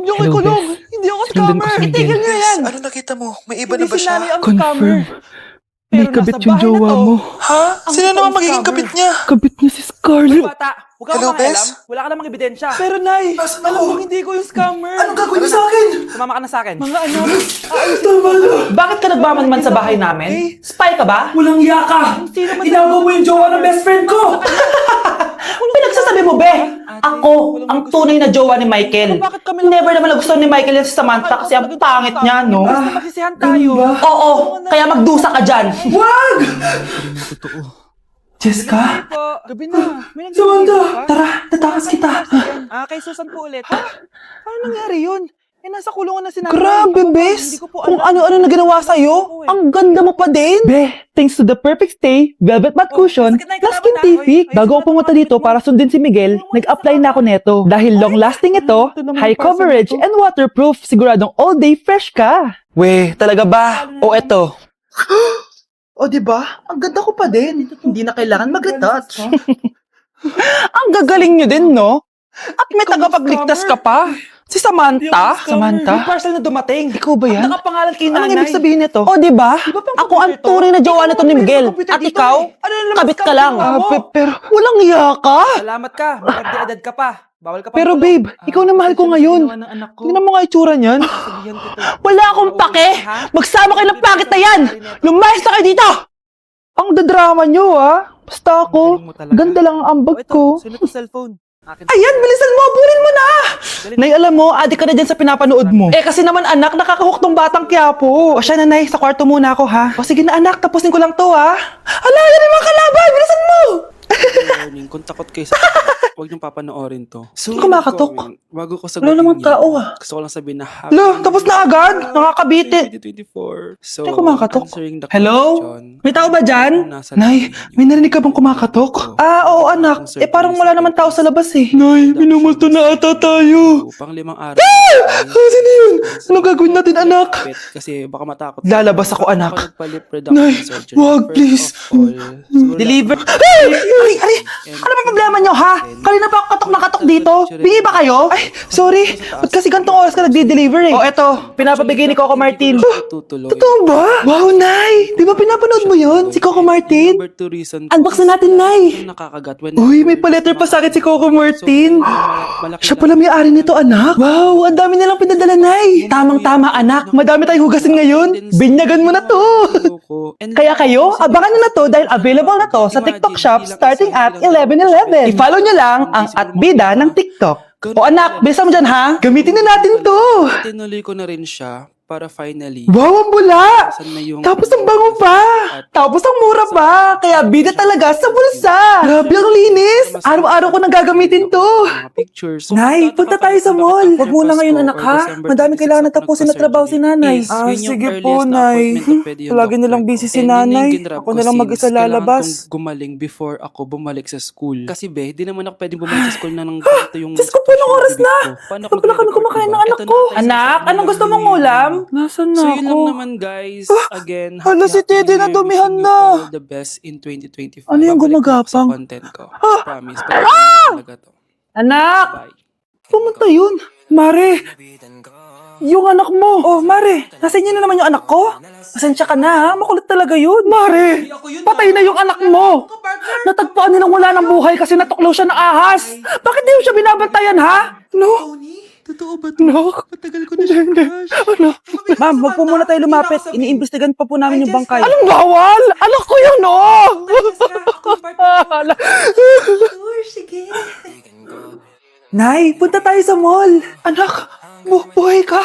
Huwag niyo ko Hello, ikulong. Beth. Hindi ako Sinundan ko scammer. si Miguel. Itigil niyo yan. Ano nakita mo? May iba Hindi na ba si siya? Nani ang scammer. Confirm. May Pero kabit nasa yung bahay na jowa to. mo. Ha? Ang Sino naman totoong magiging scammer. kabit niya? Kabit niya si Scarlett. Bata, huwag ka Hello, makakailam. Bes? Wala ka namang ebidensya. Pero Nay, Nasaan alam ako? mo hindi ko yung scammer. Anong gagawin niyo sa akin? Sumama ka na sa akin. Mga anak, tama na. Bakit ka nagmamanman sa bahay namin? Spy ka ba? Walang iya ka! Sino man Inawa mo yung jowa ng best friend ko! Pinagsasabi mo, Be? Ako, ang tunay na jowa ni Michael. Never naman nagustuhan ni Michael yung si Samantha kasi ang pangit niya, no? Magsisihan tayo. Oo, kaya magdusa ka dyan. Wag! Jessica? Gabi na. May Samantha! Tara, tatakas kita. Kay Susan po ulit. Paano nangyari yun? Nasa kulungan na si Nanay. Grabe, Bes! Kung ano-ano na ginawa sa'yo, ang ganda mo pa din! Be, thanks to the perfect stay, velvet mat cushion, plus Skintific, bago ako pumunta dito para sundin si Miguel, nag-apply na ako neto. Dahil long-lasting ito, high coverage, and waterproof, siguradong all day fresh ka. We, talaga ba? O eto. O diba? Ang ganda ko pa din. Hindi na kailangan mag-retouch. Ang gagaling nyo din, no? At may tagapagligtas ka pa. Si Samantha? May parcel na dumating. Ikaw ba yan? Nakapangalan kay Anong Nanay. ibig sabihin nito? O diba? Ako ang tunay na jowa nito ni Miguel. At ikaw, kabit ka lang. Pero walang iya ka. Salamat ka. May edad ka pa. Bawal ka pa. Pero babe, ikaw na mahal ko ngayon. Tingnan mo nga itsura niyan. Wala akong pake! Magsama kayo ng pangit na yan! Lumayas na kayo dito! Ang dadrama nyo, ah. Basta ako, ganda lang ang ambag ko. Sino to cellphone? Akin. Ayan, bilisan mo! Burin mo na! Nay, alam mo, adik ka na dyan sa pinapanood mo. Eh, kasi naman anak, nakakahook tong batang Quiapo. O siya na, Nay, sa kwarto muna ako, ha? O sige na, anak, tapusin ko lang to, ha? Ala, yan yung mga kalaban! Bilisan mo! Warning, kung takot kayo sa huwag niyong papanoorin to. So, Kumakatok? bago ko Wala sagutin namang yan, tao, ah. gusto ko lang sabihin na happy Lo, tapos na agad? Nakakabiti. 2024. So, Ay, kumakatok. answering the Hello? question, May tao ba dyan? nasa Nay, may narinig ka bang kumakatok? Ah, oo anak. Eh parang wala naman tao sa labas eh. Nay, minumulto na ata tayo. So, pang 5 araw. Sino yun? Ano gagawin natin anak? Kasi baka matakot. Lalabas ako, anak. Ako nagpa-lip reduction Nay, surgery. wag, First please. of all, siguro Deliver. lahat- Ay! Ano ba problema nyo ha? Kanina pa ako katok na katok dito. Bingi ba kayo? Ay, sorry. Ba't kasi gantong oras ka nagde-deliver eh? Oh, eto. Pinapabigay ni Coco Martin. Tutuloy. Totoo ba? Wow, Nay! Di ba pinapanood mo yun? Si Coco Martin? Number 2 reason. Unbox na natin, Nay. Nakakagat when Uy, may pa-letter pa sa akin si Coco Martin. Siya pala may-ari nito, anak. Wow, ang dami nilang pinadala, Nay. Tamang-tama, anak. Madami tayong hugasin ngayon. Binyagan mo na to. Kaya kayo, abangan nyo na to dahil available na to sa TikTok shop starting at 11:11. I-follow nyo lang ang @bida ng TikTok. O anak, bilisan mo dyan ha. Gamitin na natin to. Tinuloy ko na rin siya para finally. Wow, ang bula. Saan na yung Tapos ang bango pa. Tapos ang mura pa. Kaya bida talaga sa bulsa. Grabe ang linis. Araw-araw ko nang gagamitin to. mga pictures. Nay, punta tayo sa mall. Huwag muna ngayon, anak, ha? Madami kailangan na tapusin na trabaho si nanay. Sige po, Nay. Palagi na lang busy si nanay. Ako na lang mag-isa lalabas. Gumaling before ako bumalik sa school. Kasi be, di naman ako pwedeng bumalik sa school na nang ganito yung Diyos ko po, anong oras na? Paano Saan pala ka na kumakain ng anak ko? Anak, anong gusto mong ulam? Nasaan So na yun lang ako? naman guys. Again, hala, si Teddy na dumihan na. all the best in 2025. Ano yung Babalik na ako gumagapang? Sa content ko. Promise. Talaga to. Anak! Bye. Pumunta yun. Mare, yung anak mo. Oh, Mare, nasa inyo na naman yung anak ko? Pasensya ka na ha, makulit talaga yun. Mare, patay na yung anak mo. Natagpuan nilang wala ng buhay kasi natuklaw siya ng ahas. Bakit di mo siya binabantayan ha? No? Totoo ba to? No? Matagal ko na siya crush. Ano? Ma'am, wag po muna tayo lumapit. Iniimbestigan pa po namin yung bangkay. Anong bawal? Anak ko yun, oh! Nay, punta tayo sa mall. Anak, buhay ka.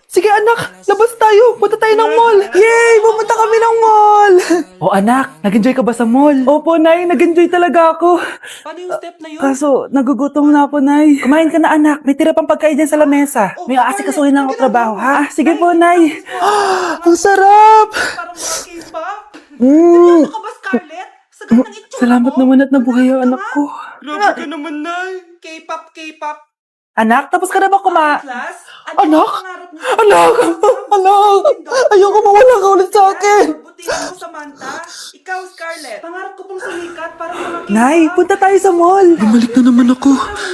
Sige anak, labas tayo. Punta tayo ng mall. Yay, pumunta kami ng mall. Oh anak, nag-enjoy ka ba sa mall? Opo, Nay, nag-enjoy talaga ako. Paano yung step na yun? Kaso, nagugutom na ako, Nay. Kumain ka na, anak. May tira pang pagkain dyan sa lamesa. May aasikasuhin lang ako trabaho, ha? Sige po, Nay. Ang sarap! Parang mga K-pop. Mm. Ano ka ba, Scarlett? Sagad ng itsura Salamat mo. naman at nabuhay ang anak ko. Grabe ka naman, Nay. K-pop, K-pop. Anak, tapos ka na ba Class? Anak! Anak! Anak! Ayoko mawala ka ulit sa akin! Ako, Samantha. Ikaw, Scarlett. Pangarap ko pong sumikat para makita. Nay, punta tayo sa mall. Bumalik na naman ako.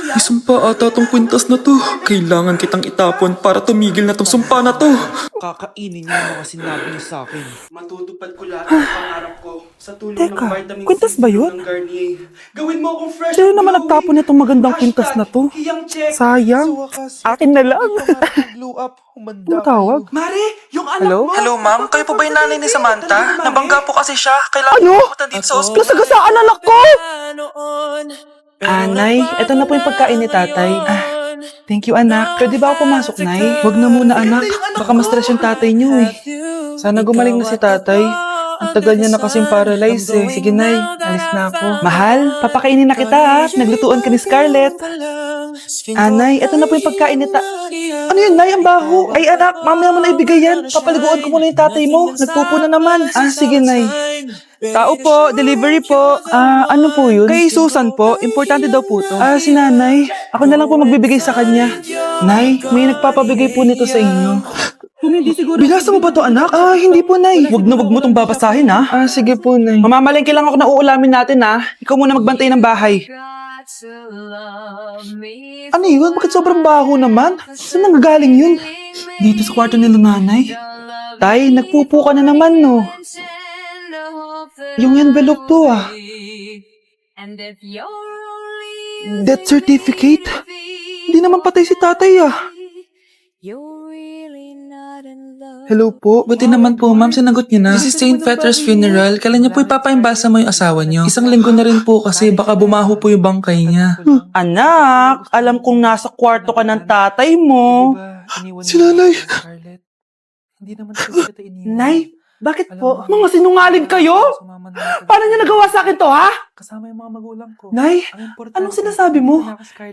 May sumpa ata tong kwintas na to. Kailangan kitang itapon para tumigil na tong sumpa na to. Kakainin niya yung mga sinabi niya sa akin. Matutupad ko lahat ng pangarap ko sa tulong ng Teka, vitamin kwintas C ba yun? ng Garnier. Gawin mo akong fresh Sino and naman glowing. nagtapon nitong magandang kwintas na to? Hiyang check. Sayang. Akin na lang. Glow up. Humanda Ano tawag? Mare, yung anak Hello? mo. Hello ma'am, kayo po ba yung nanay ni Samantha? Nabangga po kasi siya. Kailangan Ano? pumunta dito sa ospital. Nasagasaan anak ko! Nay, eto na po yung pagkain ni tatay. Thank you, anak. Pwede ba ako pumasok, Nay? Huwag na muna, anak. Baka ma-stress yung tatay niyo eh. Sana gumaling na si tatay. Ang tagal niya na kasing paralyzed eh. Sige, Nay. Alis na ako. Mahal, papakainin na kita ha. Naglutuan ka ni Scarlett. Nay, eto na po yung pagkain ni Ano yun, Nay? Ang baho. Ay, anak, mamaya mo na ibigay yan. Papaliguan ko muna yung tatay mo. Nagpupo na naman. Sige, Nay. Tao po, delivery po. Ano po yun? Kay Susan po, importante daw po to. Si nanay. Ako na lang po magbibigay sa kanya. Nay, may nagpapabigay po nito sa inyo. Binasa mo ba to, anak? Hindi po, Nay. Wag mo tong babasahin, ha? Sige po, Nay. Mamamalengke lang ako na uulamin natin, ha? Ikaw muna magbantay ng bahay. Ano yun? Bakit sobrang baho naman? Saan nanggagaling yun? Dito sa kwarto nila nanay. Tay, nagpupo ka na naman, no? Yung envelope to, Death certificate? Hindi naman patay si tatay, Hello po. Buti naman po, ma'am, sinagot niyo na. This is St. Peter's Funeral. Kailan niyo po ipapaimbasa mo yung asawa niyo? Isang linggo na rin po kasi baka bumaho po yung bangkay niya. Anak, alam kong nasa kwarto ka ng tatay mo. Si nanay. Hindi naman kasi kita iniwan. Nay, bakit po? Mga sinungaling kayo? Paano niyo nagawa sa akin to, ha? Kasama yung mga magulang ko. Nay, anong sinasabi mo?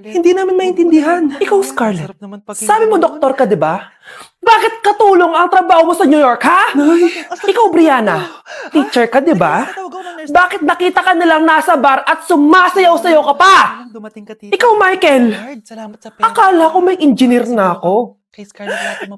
Hindi namin maintindihan. Ikaw, Scarlett. Sabi mo, doktor ka, di ba? Bakit katulong ang trabaho mo sa New York, ha? Ikaw, Brianna. Teacher ka, di ba? Bakit nakita ka nilang nasa bar at sumasayaw-sayaw ka pa? Ikaw, Michael. Akala ko may engineer na ako.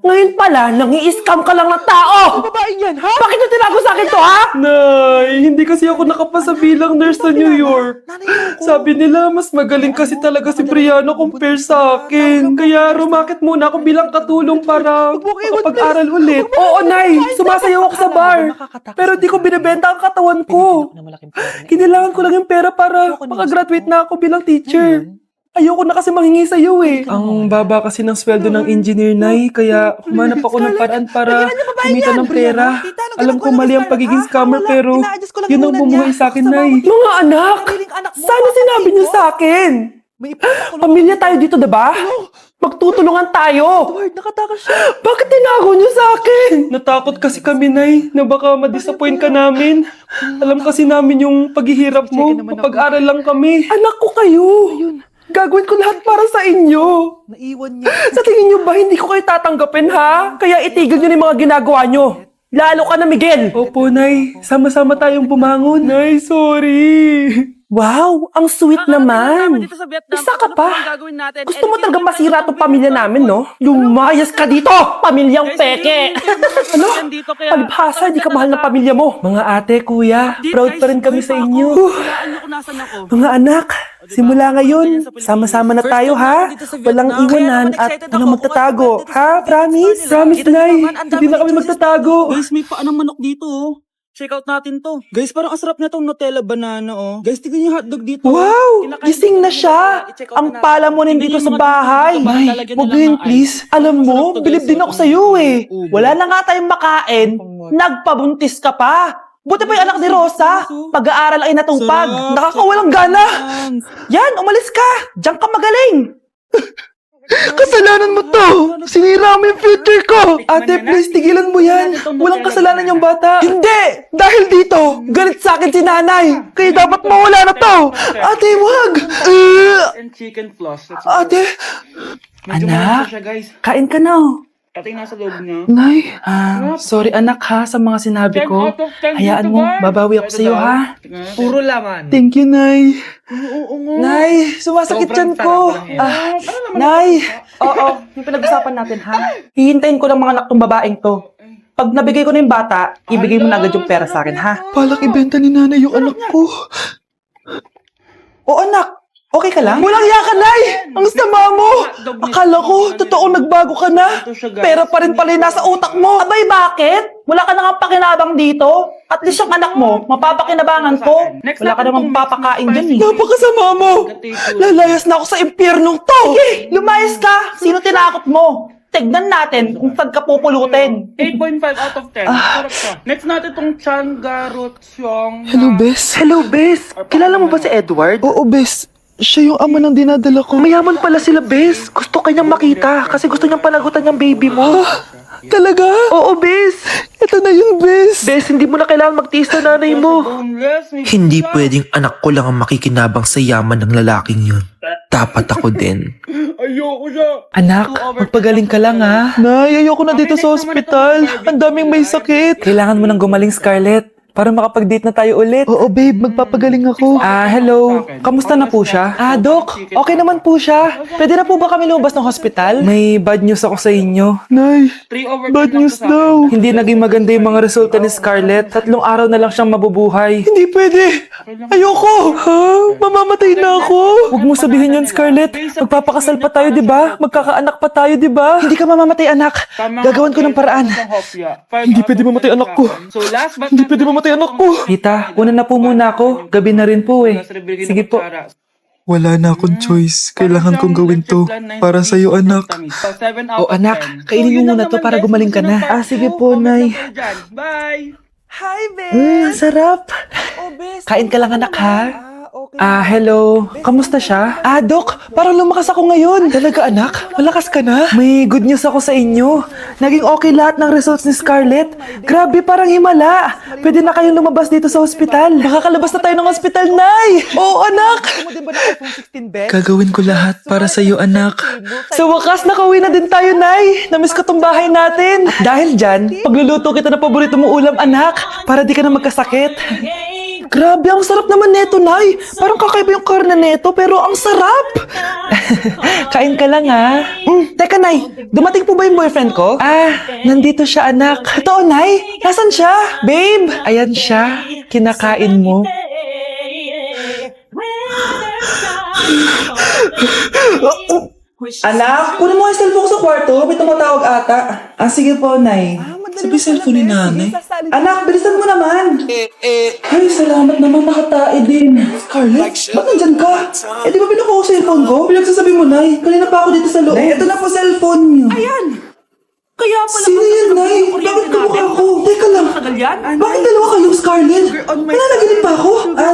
Ngayon pala, nangi-scam ka lang ng tao! Babae yan, ha? Bakit yung tinago sa akin to, ha? Nay, hindi kasi ako nakapasa bilang nurse sa New York. Sabi nila, mas magaling kasi talaga si Brianna compare sa akin. Kaya rumakit muna ako bilang katulong para makapag-aral ulit. Oo, Nay, sumasayaw ako sa bar. Pero di ko binibenta ang katawan ko. Kailangan ko lang yung pera para makagraduate na ako bilang teacher. Ayoko na kasi manghingi sa'yo eh. Ang baba kasi ng sweldo ng engineer, Nay, kaya humanap ako ng paraan para kumita ng pera. Alam ko mali ang pagiging scammer pero yun ang bumuhay sa akin, Nay. Mga anak! Sana sinabi niyo sa akin! Pamilya tayo dito, diba? Magtutulungan tayo! Bakit tinago niyo sa akin? Natakot kasi kami, Nay, na baka ma-disappoint ka namin. Alam kasi namin yung paghihirap mo. Mapag-aral lang kami. Anak ko kayo! Gagawin ko lahat para sa inyo. Naiwan niya. Sa tingin niyo ba hindi ko kayo tatanggapin, ha? Kaya itigil niyo na yung mga ginagawa niyo. Lalo ka na, Miguel. Opo, Nay. Sama-sama tayong bumangon. Nay, sorry. Wow, ang sweet naman. Isa ka pa. Gusto mo talaga masira itong pamilya namin, no? Lumayas ka dito, pamilyang peke. Ano? Palibhasa, di ka mahal ng pamilya mo. Mga ate, kuya, proud pa rin kami sa inyo. Mga anak, simula ngayon, sama-sama na tayo, ha? Walang iwanan at walang magtatago, ha? Promise? Promise, Nay. Hindi na kami magtatago. Guys, may paanang manok dito, oh. Check out natin to. Guys, parang asarap na tong Nutella banana, oh. Guys, tignan yung hotdog dito. Wow! Kinakain Gising na ko siya! I-check out Ang na natin. pala mo rin Tignan dito yung sa mga bahay. dito, May, lalagyan huwag nila yun, ng please. ice. Alam mo, Masarap to, guys, bilib din oh. ako sa'yo eh. Ubo. Wala na nga tayong makain. Nagpabuntis ka pa. Buti pa yung anak ni Rosa. Pag-aaral ay natupag. Sarap. Nakakawalang gana. Yan, umalis ka. Diyan ka magaling. Kasalanan mo to! Sinira mo yung future ko! Ate, please, tigilan mo yan! Walang kasalanan yung bata! Hindi! Dahil dito, galit sa akin si nanay! Kaya dapat mawala na to! Ate, wag! And chicken floss. Ate! Anak, Siya, guys. kain ka na oh. Ating nasa loob niya. Nay, sorry anak ha sa mga sinabi ko. Hayaan mo, babawi ako sa'yo ha. Puro laman. Thank you, Nay. Nay, sumasakit Sobrang tiyan ko. sarap lang yan. Nay, oo, yung pinag-usapan natin ha. Hihintayin ko ng mga anak tong babaeng to. Pag nabigay ko na yung bata, ibigay mo na agad yung pera sa akin, ha? Balak ibenta ni nanay yung anak ko. O anak, okay ka lang? Walang iya ka, Nay! Ang sama mo! Akala ko, totoong nagbago ka na. Pera pa rin pala yung nasa utak mo. Abay, bakit? Wala ka na nga pakinabang dito. At least yung anak mo, mapapakinabangan ko. Wala ka namang papakain dyan eh. Napakasama mo! Lalayas na ako sa impyernong to! Sige, lumayas ka! Sino tinakot mo? Tignan natin kung saan ka pupulutin. 8.5 out of 10. Sarap to. Next natin tong Changarot Syong. Hello, Bes. Hello, Bes. Kilala mo ba si Edward? Oo, Bes. Siya yung ama ng dinadala ko. Mayaman pala sila, Bes. Gusto kanyang makita kasi gusto niyang palagutan yung baby mo. Talaga? Oo, Bes. Ito na yun, Bes. Bes, hindi mo na kailangan magtiis na nanay mo. Hindi pwedeng anak ko lang ang makikinabang sa yaman ng lalaking yun. Dapat ako din. Ayoko siya. Anak, magpagaling ka lang ha. Nay, ayoko na dito sa ospital. Ang daming may sakit. Kailangan mo nang gumaling, Scarlett. Para makapag-date na tayo ulit. Oo, babe. Magpapagaling ako. Hello. Kamusta na po siya? Doc. Okay naman po siya. Pwede na po ba kami lumabas ng hospital? May bad news ako sa inyo. Nay, 3 over 10 bad lang news to sa daw. Hindi naging maganda yung mga resulta ni Scarlett. 3 araw na lang siyang mabubuhay. Hindi pwede. Ayoko. Ha? Mamamatay na ako. Huwag mo sabihin yun, Scarlett. Magpapakasal pa tayo, di ba? Magkakaanak pa tayo, di ba? Hindi ka mamamatay, anak. Gagawan ko ng paraan. Hindi pwede mamatay anak ko. So last but Hindi pwede mamatay anak ko. Tita, una na po muna ako. Gabi na rin po eh. Sige po. Wala na akong choice. Kailangan kong gawin to. Para sa'yo, anak. O anak, kainin mo muna to para gumaling ka na. Sige po, Nay. Bye! Hi, Bes. Sarap. Kain ka lang, anak, ha? Hello. Kamusta siya? Dok, parang lumakas ako ngayon. Talaga, anak? Malakas ka na? May good news ako sa inyo. Naging okay lahat ng results ni Scarlett. Grabe, parang himala. Pwede na kayong lumabas dito sa ospital. Makakalabas na tayo ng ospital, Nay! Oo, anak! Gagawin ko lahat para sa'yo, anak. Sa wakas, nakauwi na din tayo, Nay. Namiss ko tong bahay natin. At dahil dyan, pagluluto kita ng paborito mong ulam, anak, para di ka na magkasakit. Grabe, ang sarap naman neto, Nay. Parang kakaiba yung karne neto, pero ang sarap. Kain ka lang, ha? Teka, Nay, dumating po ba yung boyfriend ko? Nandito siya, anak. Totoo, Nay? Nasaan siya? Babe? Ayan siya. Kinakain mo. Anak, kunin mo yung cellphone ko sa kwarto. May tumatawag ata. Sige po, Nay. Sabi cellphone ni nanay. Anak, bilisan mo naman. Ay, salamat naman, nakatae din. Scarlett, ba't nandyan ka? Di ba pinukuha ko cellphone ko? Pinagsasabi mo, Nay. Kanina pa ako dito sa loob. Nay, ito na po cellphone niyo. Ayan. Kaya pala. Sino yan, Nay? Bakit kamukha ko? Teka lang. Bakit dalawa kayong Scarlett? Nananaginip pa ako?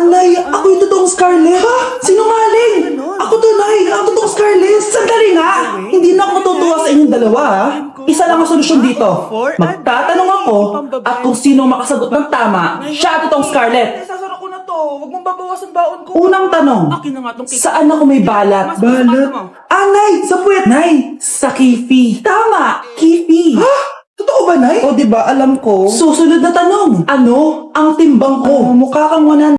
Nay, ako yung totoong Scarlett. Ha? Sinungaling? Ako to, Nay. Ang totoong Scarlett. Sandali nga. Hindi na ako matutuwa sa inyong dalawa, ha? Isa lang ang solusyon dito. Magtatanong ako at kung sino makasagot ng tama, siya totoong Scarlett. Sasara ko na to. Huwag mong babawasan baon ko. Unang tanong, Akin na nga tong cake. saan ako may balat? Balat? Nay, sa puwet. Nay, sa kifi. Tama, kifi. Ha? Totoo ba, Nay? O, diba, alam ko. Susunod na tanong. Ano ang timbang ko? Mukha kang 100